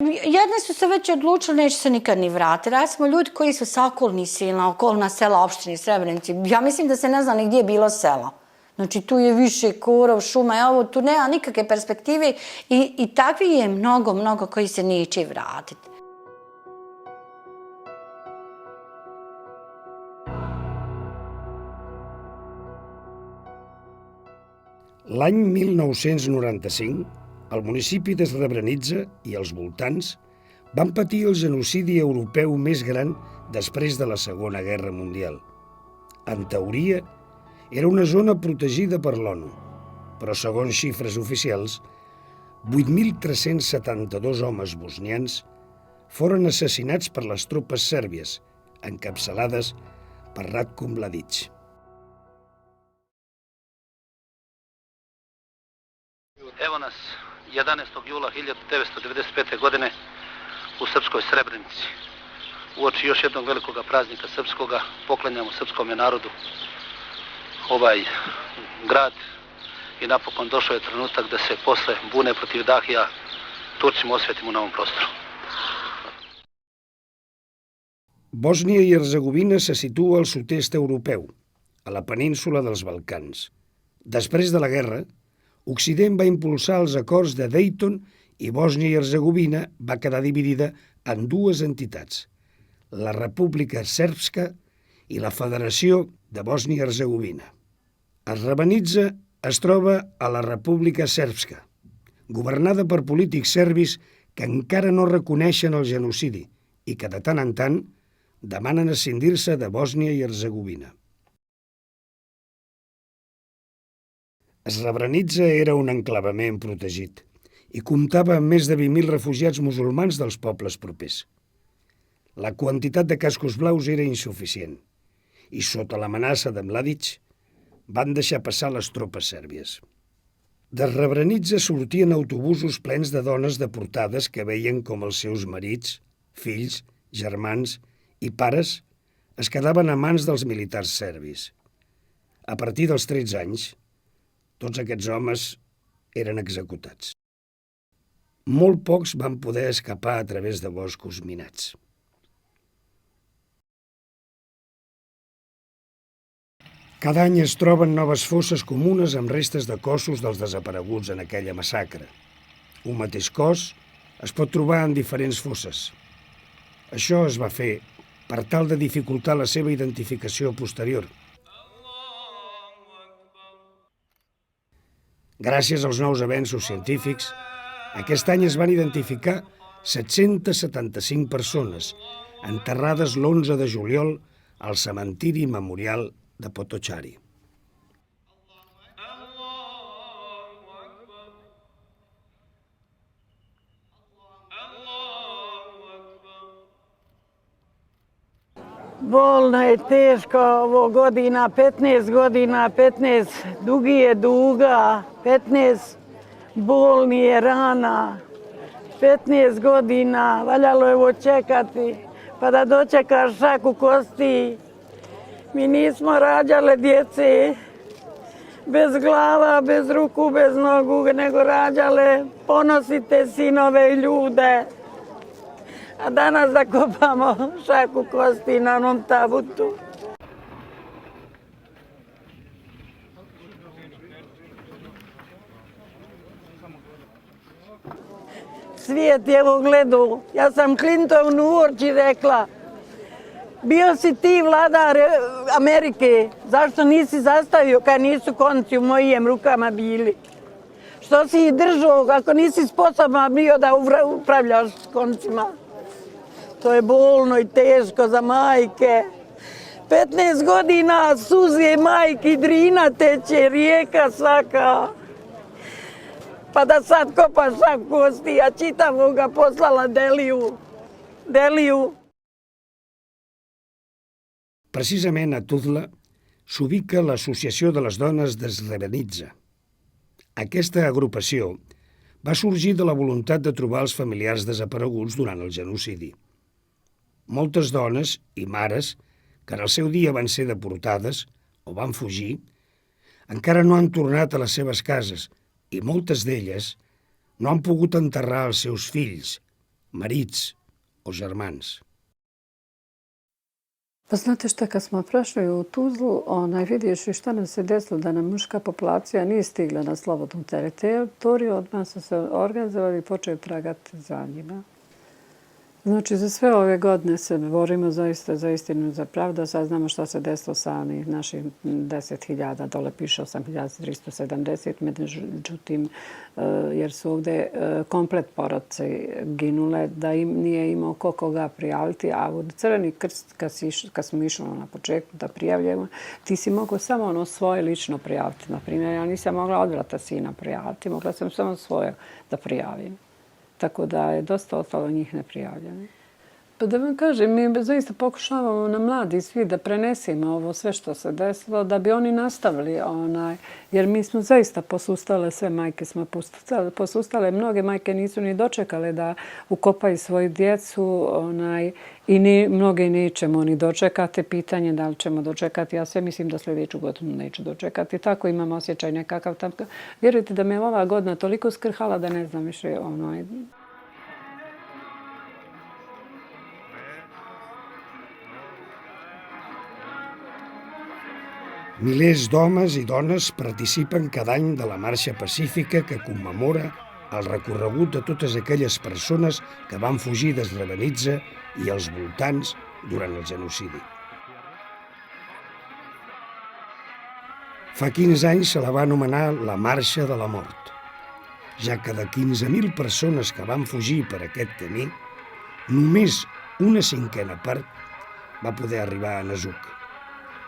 Jedne su se već odlučile, neće se nikad ni vratiti. Recimo, ljudi koji su sa okolnih sela, okolna sela, opštini, Srebrenici, ja mislim da se ne zna ni gdje je bilo sela. Znači, tu je više korov, šuma, tu nema nikakve perspektive i takvi je mnogo koji se neće vratiti. L'any 1995, el municipi de Srebrenica i els voltants van patir el genocidi europeu més gran després de la Segona Guerra Mundial. En teoria, era una zona protegida per l'ONU, però segons xifres oficials, 8.372 homes bosnians foren assassinats per les tropes sèrbies, encapçalades per Ratko Mladić. Evo nas 11. jula 1995. godine u srpskoj Srebrenici. Uoči još jednog velikog praznika srpskoga poklanjamo srpskom narodu ovaj grad i napokon došao je trenutak da se posle bune protiv Dahija Turcima osvetimo na ovom prostoru. Bòsnia i Hercegovina se situa al sud-est europeu, a la península dels Balcans. Després de la guerra, Occident va impulsar els acords de Dayton i Bòsnia i Hercegovina va quedar dividida en dues entitats, la República Srpska i la Federació de Bòsnia i Hercegovina. Srebrenica es troba a la República Srpska, governada per polítics serbis que encara no reconeixen el genocidi i que de tant en tant demanen escindir-se de Bòsnia i Hercegovina. Srebrenica era un enclavament protegit i comptava amb més de 20.000 refugiats musulmans dels pobles propers. La quantitat de cascos blaus era insuficient i sota l'amenaça de Mladić van deixar passar les tropes sèrbies. De Srebrenica sortien autobusos plens de dones deportades que veien com els seus marits, fills, germans i pares es quedaven a mans dels militars serbis. A partir dels 13 anys, tots aquests homes eren executats. Molt pocs van poder escapar a través de boscos minats. Cada any es troben noves fosses comunes amb restes de cossos dels desapareguts en aquella massacre. Un mateix cos es pot trobar en diferents fosses. Això es va fer per tal de dificultar la seva identificació posterior. Gràcies als nous avenços científics, aquest any es van identificar 775 persones enterrades l'11 de juliol al cementiri memorial de Potocari. Bolno je teško ovo godina, 15 godina, 15 dugi je duga, 15 bolni je rana, 15 godina, valjalo je ovo čekati, pa da dočekaš šaku kosti. Mi nismo rađale djece bez glava, bez ruku, bez nogu, nego rađale ponosite sinove i ljude. A danas da kopamo šaku kosti na onom tabutu. Svijet je ovo gledao. Ja sam Clintonu u oči rekla, bio si ti vladar Amerike, zašto nisi zastavio kad nisu konci u mojim rukama bili? Što si ih držao ako nisi sposoban bio da upravljaš koncima? To je bolno i teško za majke. 15 godina suze majki, drina teče, rijeka svaka. Pa da sad kopaš šaku kosti, a čitavo ga poslala Deliju. Precisament a Tuzla s'ubica l'Associació de les Dones de Srebrenica. Aquesta agrupació va sorgir de la voluntat de trobar els familiars desapareguts durant el genocidi. Moltes dones i mares que en el seu dia van ser deportades o van fugir encara no han tornat a les seves cases i moltes d'elles no han pogut enterrar els seus fills, marits o germans. Pa znate šta, kad smo prešli u Tuzlu, vidiš i šta nam se desilo da nam muška populacija nije stigla na slobodnu teritoriju, odmah su se organizovali i počeli tragati za njima. Znači, za sve ove godine se borimo zaista za istinu, za pravdu. Sad znamo šta se desilo sa onih naših 10.000, dole piše 8.370, međutim, jer su ovdje komplet porodce ginule, da im nije imao ko koga prijaviti, a u Crveni krst, kad smo išli na početku da prijavljujemo, ti si mogao samo svoje lično prijaviti. Naprimjer, ja nisam mogla odvrata sina prijaviti, mogla sam samo svoje da prijavim. Tako da je dosta ostalo njih neprijavljeno. Pa da vam kažem, mi zaista pokušavamo na mladi svi da prenesimo ovo sve što se desilo, da bi oni nastavili, jer mi smo zaista posustale, sve majke smo posustale, mnoge majke nisu ni dočekale da ukopaju svoju djecu i mnoge nećemo ni dočekati. Pitanje da li ćemo dočekati, ja sve mislim da sljedeću godinu neću dočekati. Tako imam osjećaj nekakav tam. Vjerujte da me ova godina toliko skrhala da ne znam više Milers d'homes i dones participen cada any de la marxa pacífica que commemora el recorregut de totes aquelles persones que van fugir de Srebrenica i els voltants durant el genocidi. Fa 15 anys se la va anomenar la Marxa de la Mort, ja que de 15.000 persones que van fugir per aquest camí, només una cinquena part va poder arribar a Nasuc,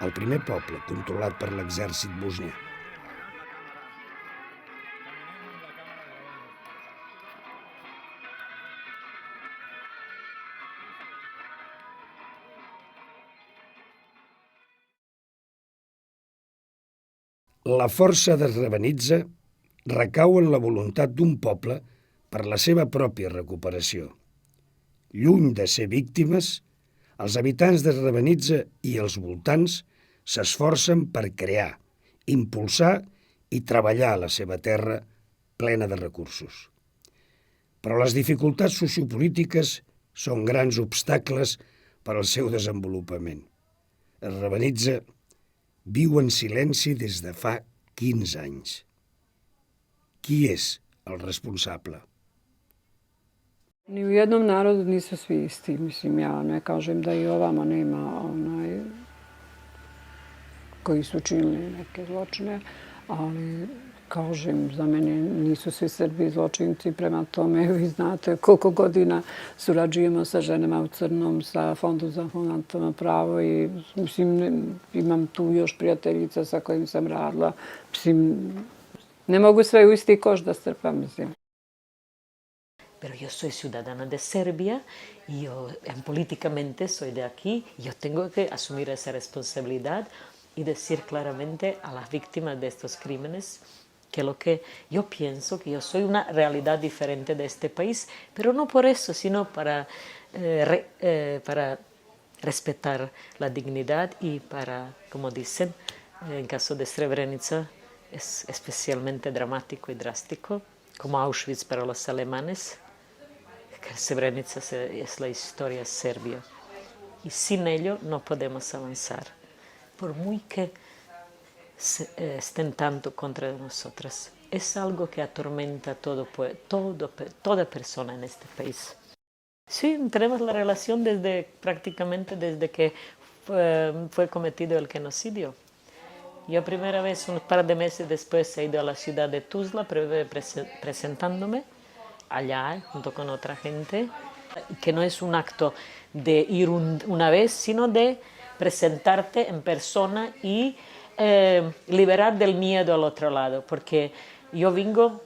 el primer poble controlat per l'exèrcit bosnià. La força de Srebrenica recau en la voluntat d'un poble per la seva pròpia recuperació. Lluny de ser víctimes, els habitants de Srebrenica i els voltants s'esforcen per crear, impulsar i treballar la seva terra plena de recursos. Però les dificultats sociopolítiques són grans obstacles per al seu desenvolupament. Srebrenica viu en silenci des de fa 15 anys. Qui és el responsable? Ni u jednom narodu nisu svi isti. Mislim, ja ne kažem da i ovamo nema koji su činili neke zločine, ali kažem, za mene nisu svi Srbi zločinci. Prema tome, vi znate koliko godina surađujemo sa ženama u crnom, sa Fondom za humanitarno pravo i mislim, imam tu još prijateljica sa kojim sam radila. Mislim, ne mogu sve u isti koš da strpam, mislim. Pero yo soy ciudadana de Serbia y políticamente soy de aquí. Yo tengo que asumir esa responsabilidad y decir claramente a las víctimas de estos crímenes que lo que yo pienso, que yo soy una realidad diferente de este país, pero no por eso, sino para respetar la dignidad y para, como dicen, en caso de Srebrenica, es especialmente dramático y drástico, como Auschwitz para los alemanes. Srebrenica es la historia serbia y sin ello no podemos avanzar, por muy que estén tanto contra nosotras. Es algo que atormenta a toda persona en este país. Sí, tenemos la relación prácticamente desde que fue cometido el genocidio. Yo primera vez, un par de meses después, he ido a la ciudad de Tuzla presentándome allá junto con otra gente, que no es un acto de ir una vez, sino de presentarte en persona y liberar del miedo al otro lado, porque yo vengo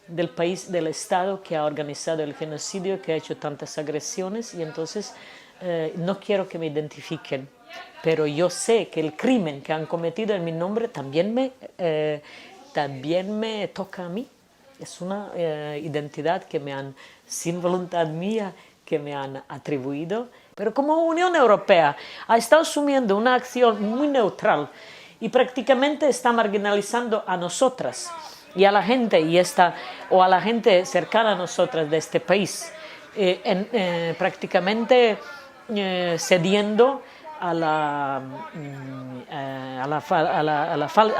del país, del Estado que ha organizado el genocidio, que ha hecho tantas agresiones, y entonces no quiero que me identifiquen, pero yo sé que el crimen que han cometido en mi nombre también me toca a mí. Es una identidad que me han, sin voluntad mía, que me han atribuido. Pero como Unión Europea ha estado asumiendo una acción muy neutral y prácticamente está marginalizando a nosotras y a la gente, o a la gente cercana a nosotras de este país, prácticamente cediendo a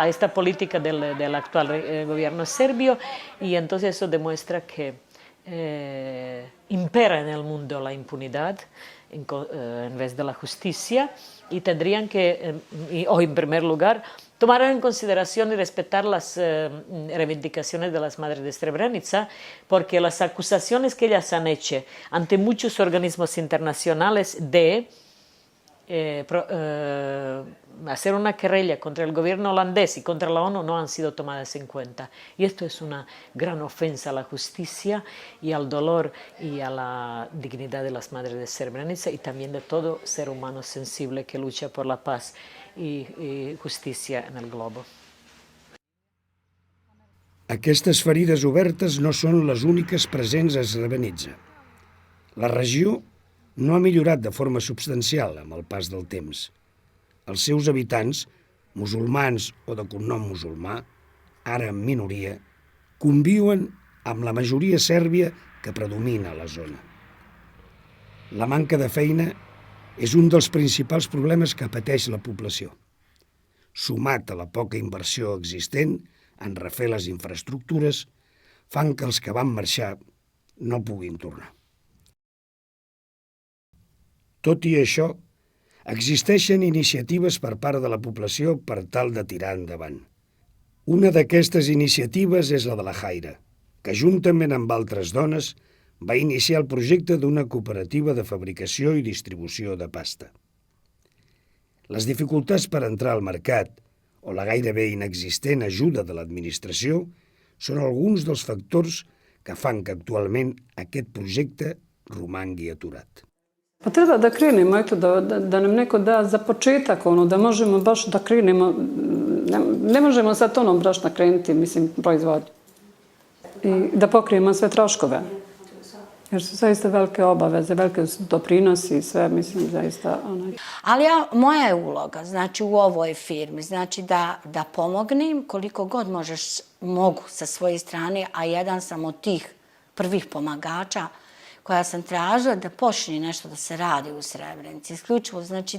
esta política del actual gobierno serbio, y entonces eso demuestra que impera en el mundo la impunidad en vez de la justicia, y tendrían que, o en primer lugar, tomar en consideración y respetar las reivindicaciones de las madres de Srebrenica, porque las acusaciones que ellas han hecho ante muchos organismos internacionales de hacer una querella contra el gobierno holandés y contra la ONU no han sido tomadas en cuenta. Y esto es una gran ofensa a la justicia y al dolor y a la dignidad de las madres de Srebrenica, y también de todo ser humano sensible que lucha por la paz y justicia en el globo. Aquestes ferides obertes no són les úniques presents a Srebrenica. La regió no ha millorat de forma substancial amb el pas del temps. Els seus habitants, musulmans o de cognom musulmà, ara en minoria, conviuen amb la majoria sèrbia que predomina a la zona. La manca de feina és un dels principals problemes que pateix la població. Sumat a la poca inversió existent en refer les infraestructures, fan que els que van marxar no puguin tornar. Tot i això, existeixen iniciatives per part de la població per tal de tirar endavant. Una d'aquestes iniciatives és la de la Jaira, que juntament amb altres dones va iniciar el projecte d'una cooperativa de fabricació i distribució de pasta. Les dificultats per entrar al mercat o la gairebé inexistent ajuda de l'administració són alguns dels factors que fan que actualment aquest projecte romangui aturat. Pa treba da krenemo, eto, da nam neko da za početak, da možemo baš da krenemo, ne možemo sad brašna krenuti, mislim, proizvodnju. I da pokrijemo sve troškove. Jer su zaista velike obaveze, velike doprinosi i sve, mislim, zaista... Ali moja je uloga, znači, u ovoj firmi, znači da pomognem koliko god mogu sa svoje strane, a jedan sam od tih prvih pomagača koja sam tražila da počne nešto da se radi u Srebrenici. Isključivo, znači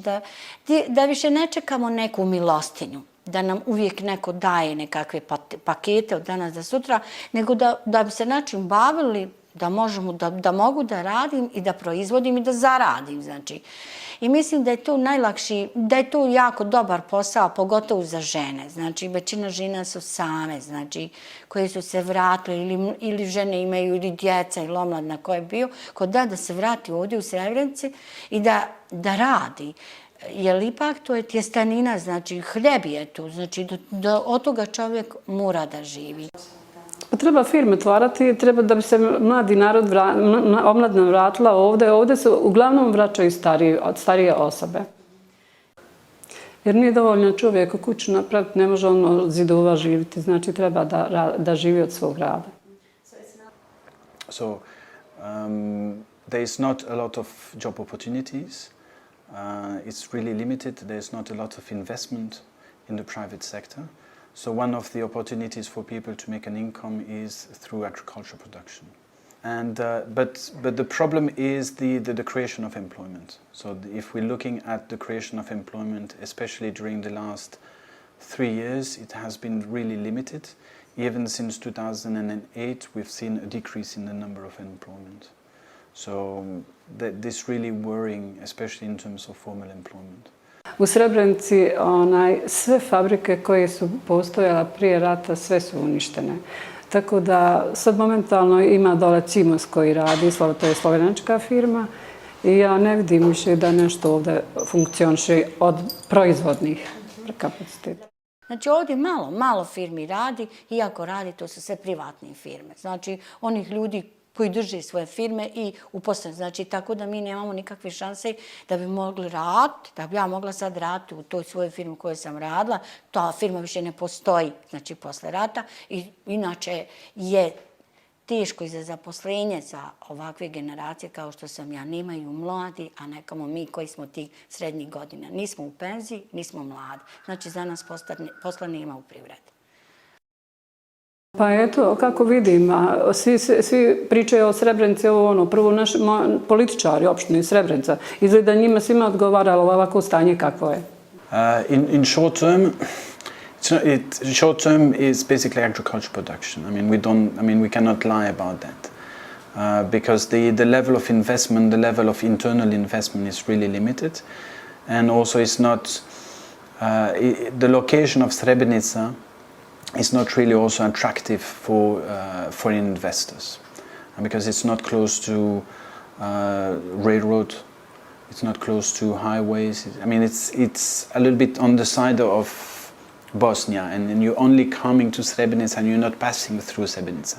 da više ne čekamo neku milostinju, da nam uvijek neko daje nekakve pakete od danas do sutra, nego da bi se način bavili, da mogu da radim i da proizvodim i da zaradim, znači. I mislim da je to najlakši, da je to jako dobar posao, pogotovo za žene. Znači, većina žena su same, znači, koje su se vratile, ili žene imaju, ili djeca, ili omladna koja je bio, da se vrati ovdje u Srebrenici i da radi. Jer ipak to je tjestanina, znači, hljeb je tu, znači, da od toga čovjek mora da živi. Pa treba firme otvarati, treba da bi se mladi narod, omladina vratila ovdje. Ovdje se uglavnom vraćaju starije osobe. Jer nije dovoljno čovjek u kuću napraviti, ne može on od zidova živjeti. Znači treba da živi od svog rada. So, there is not a lot of job opportunities. It's really limited. There is not a lot of investment in the private sector. So one of the opportunities for people to make an income is through agriculture production. And, but the problem is the creation of employment. So if we're looking at the creation of employment, especially during the last 3 years, it has been really limited. Even since 2008, we've seen a decrease in the number of employment. So this really worrying, especially in terms of formal employment. U Srebrenici sve fabrike koje su postojale prije rata, sve su uništene. Tako da sad momentalno ima dole Cimos koji radi, to je slovenačka firma, i ja ne vidim više da nešto ovdje funkcioniše od proizvodnih kapaciteta. Znači ovdje malo firmi radi, iako radi, to su sve privatne firme. Znači onih ljudi koji drže svoje firme i uposleni. Znači, tako da mi nemamo nikakve šanse da bi mogli raditi, da bi ja mogla sad raditi u toj svojoj firmi koju sam radila. Ta firma više ne postoji, znači, posle rata. I inače je teško i za zaposlenje za ovakve generacije kao što sam ja. Nemaju mladi, a nekamo mi koji smo tih srednjih godina. Nismo u penziji, nismo mladi. Znači, za nas posla nema u privredi. Pa eto, kako vidim, svi pričaju o Srebrenici, prvo naši političari opštine Srebrenica, izgleda njima svima odgovaralo ovako stanje kakvo je. In short term, short term is basically agriculture production. We cannot lie about that. Because the level of investment, the level of internal investment is really limited, and also it's not the location of Srebrenica is not really also attractive for foreign investors, because it's not close to railroad, it's not close to highways. It's a little bit on the side of Bosnia, and you're only coming to Srebrenica and you're not passing through Srebrenica.